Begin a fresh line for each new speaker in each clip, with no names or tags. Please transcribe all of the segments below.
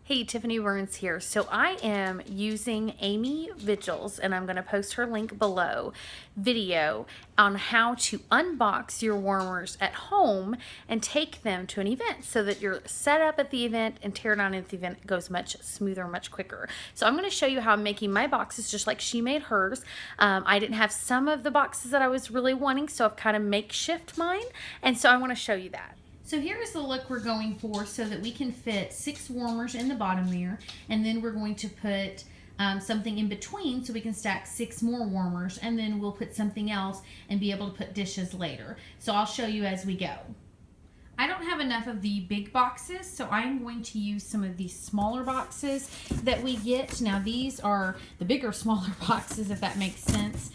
Hey, Tiffany Burns here. So I am using Amy Vigil's, and I'm going to post her link below, video on how to unbox your warmers at home and take them to an event so that you're set up at the event and tear down at the event goes much smoother, much quicker. So I'm going to show you how I'm making my boxes just like she made hers. I didn't have some of the boxes that I was really wanting, so I've kind of makeshift mine, and so I want to show you that. So here is the look we're going for so that we can fit 6 warmers in the bottom there, and then we're going to put something in between so we can stack 6 more warmers, and then we'll put something else and be able to put dishes later. So I'll show you as we go. I don't have enough of the big boxes, so I'm going to use some of these smaller boxes that we get. Now these are the bigger, smaller boxes, if that makes sense.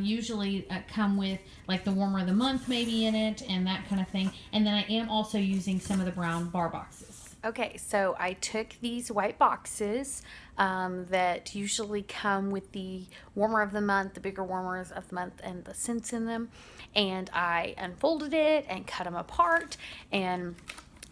Usually come with like the warmer of the month maybe in it and that kind of thing. And then I am also using some of the brown bar boxes. Okay, so I took these white boxes that usually come with the warmer of the month, the bigger warmers of the month, and the scents in them, and I unfolded it and cut them apart and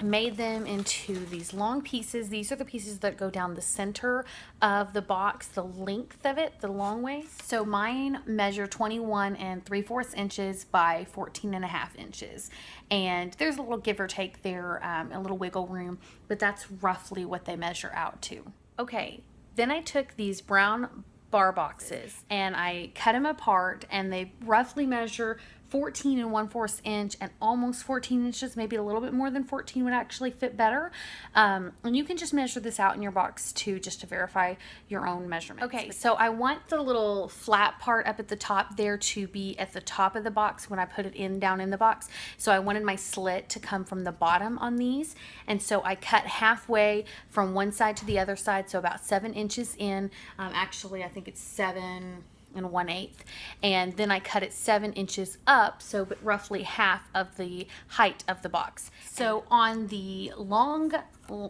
made them into these long pieces. These are the pieces that go down the center of the box, the length of it, the long way. So mine measure 21 3/4 inches by 14.5 inches. And there's a little give or take there, a little wiggle room, but that's roughly what they measure out to. Okay, then I took these brown bar boxes and I cut them apart, and they roughly measure 14 1/4 inch and almost 14 inches, maybe a little bit more than 14 would actually fit better. And you can just measure this out in your box too, just to verify your own measurements. Okay, so I want the little flat part up at the top there to be at the top of the box when I put it in down in the box. So I wanted my slit to come from the bottom on these, and so I cut halfway from one side to the other side, so about 7 inches in. Actually, I think it's 7 1/8, and then I cut it 7 inches up, so roughly half of the height of the box. So on the long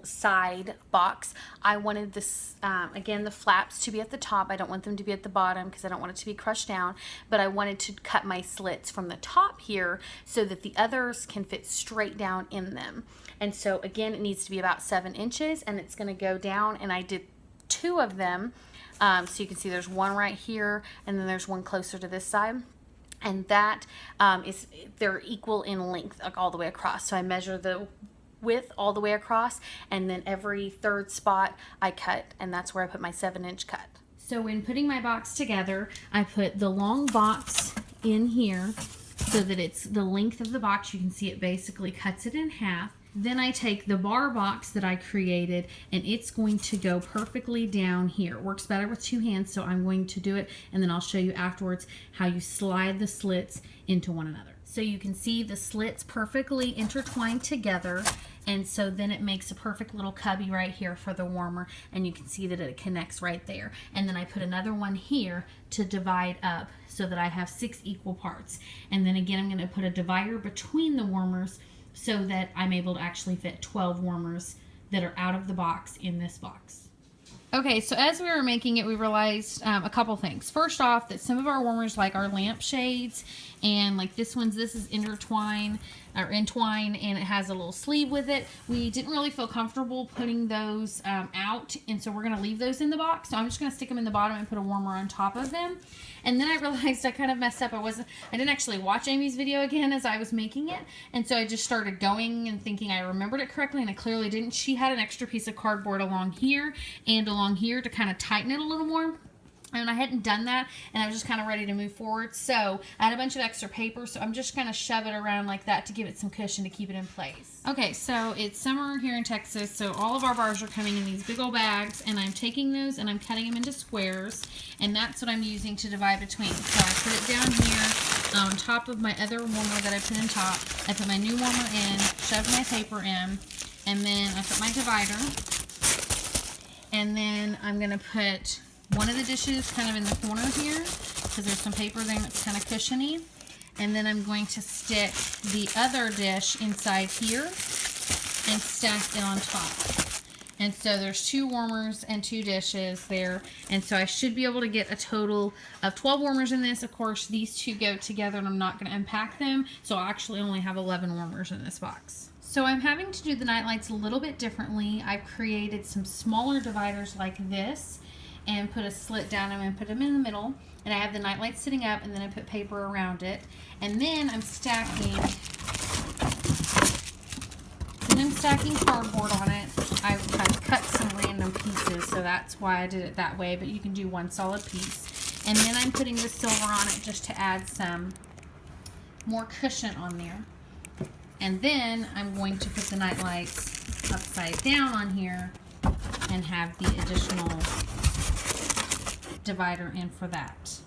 side box, I wanted this again, the flaps to be at the top. I don't want them to be at the bottom because I don't want it to be crushed down, but I wanted to cut my slits from the top here so that the others can fit straight down in them. And so again, it needs to be about 7 inches, and it's going to go down, and I did 2 of them. So you can see there's one right here, and then there's one closer to this side, and that they're equal in length, like all the way across. So I measure the width all the way across, and then every third spot I cut, and that's where I put my 7-inch cut. So when putting my box together, I put the long box in here so that it's the length of the box. You can see it basically cuts it in half. Then I take the bar box that I created, and it's going to go perfectly down here. It works better with 2 hands, so I'm going to do it, and then I'll show you afterwards how you slide the slits into one another. So you can see the slits perfectly intertwined together, and so then it makes a perfect little cubby right here for the warmer, and you can see that it connects right there. And then I put another one here to divide up so that I have 6 equal parts. And then again, I'm going to put a divider between the warmers so that I'm able to actually fit 12 warmers that are out of the box in this box. Okay, so as we were making it, we realized a couple things. First off, that some of our warmers, like our lampshades, and like this is entwine, and it has a little sleeve with it. We didn't really feel comfortable putting those out, and so we're going to leave those in the box. So I'm just going to stick them in the bottom and put a warmer on top of them. And then I realized I kind of messed up. I didn't actually watch Amy's video again as I was making it, and so I just started going and thinking I remembered it correctly, and I clearly didn't. She had an extra piece of cardboard along here and along here to kind of tighten it a little more. And I hadn't done that, and I was just kind of ready to move forward. So I had a bunch of extra paper, so I'm just going to shove it around like that to give it some cushion to keep it in place. Okay, so it's summer here in Texas, so all of our bars are coming in these big old bags, and I'm taking those and I'm cutting them into squares, and that's what I'm using to divide between. So I put it down here on top of my other warmer that I put in top. I put my new warmer in, shoved my paper in, and then I put my divider, and then I'm going to put one of the dishes kind of in the corner here because there's some paper there that's kind of cushiony, and then I'm going to stick the other dish inside here and stack it on top. And so there's 2 warmers and 2 dishes there, and so I should be able to get a total of 12 warmers in this. Of course, these 2 go together, and I'm not going to unpack them, so I'll actually only have 11 warmers in this box. So I'm having to do the night lights a little bit differently. I've created some smaller dividers like this and put a slit down them and put them in the middle. And I have the night light sitting up, and then I put paper around it. And then I'm stacking cardboard on it. I've cut some random pieces, so that's why I did it that way, but you can do one solid piece. And then I'm putting the silver on it just to add some more cushion on there. And then I'm going to put the night lights upside down on here and have the additional divider in for that.